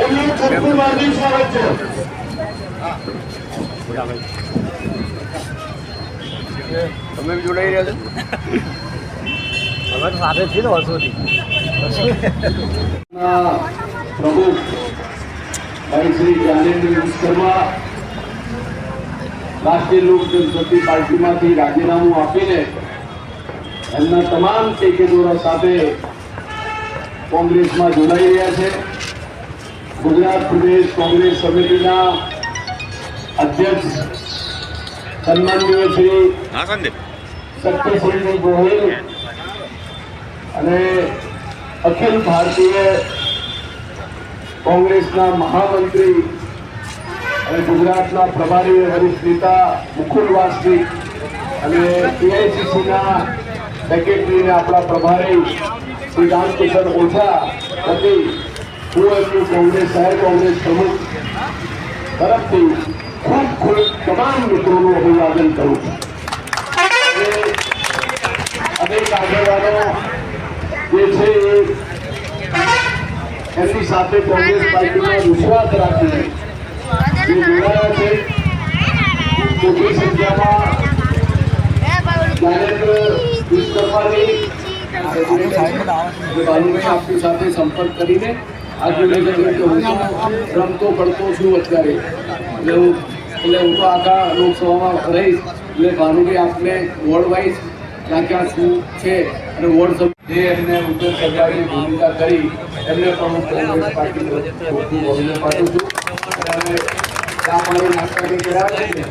એમનું ખૂબ હાર્દિક સ્વાગત છે. તમે જોડાઈ રહ્યા છો? હવે તો સાથે છે ને વર્ષોથી. પ્રમુખ ભાઈ શ્રી જ્ઞાનેન્દ્ર વિશ્વકર્મા રાષ્ટ્રીય લોક જનશક્તિ પાર્ટીમાંથી રાજીનામું આપીને એમના તમામ ટેકેદારો સાથે કોંગ્રેસમાં જોડાઈ રહ્યા છે. ગુજરાત પ્રદેશ કોંગ્રેસ સમિતિના અધ્યક્ષ સન્માનનીય શ્રી સત્યસિંહજી ગોહિલ અને અખિલ ભારતીય કોંગ્રેસના મહામંત્રી અને ગુજરાતના પ્રભારી વરિષ્ઠ નેતા મુકુલ વાસનિક અને એઆઈસીસીના સેક્રેટરીને આપણા પ્રભારી શ્રી રામકિશન ઓઝા હતી હું એમનું કોંગ્રેસ શહેર કોંગ્રેસ પ્રમુખ તરફથી ખૂબ તમામ મિત્રોનું અભિવાદન કરું છું. અનેક આગેવાનો જે છે એમની સાથે કોંગ્રેસ પાર્ટીમાં વિશ્વાસ રાખીને જે જોડાયા છે મોટી સંખ્યામાં જ્ઞાનેન્દ્ર વિશ્વકર્માની આપની સાથે સંપર્ક કરીને આ નિવેદન કે હું રમતો પડતો છું અત્યારે એટલે હું તો આખા લોકસભામાં રહીશ એટલે ભાનુભાઈ આપને વોર્ડ વાઇઝ ક્યાં ક્યાં શું છે અને વોર્ડ જે એમને ઉત્તર સરકારની ભૂમિકા કરી એમને પણ હું કોંગ્રેસ પાર્ટી ખૂબ અભિનંદન પાઠવું છું. અને ચા પાણી નાસ્તા કંઈ કર્યા છે ને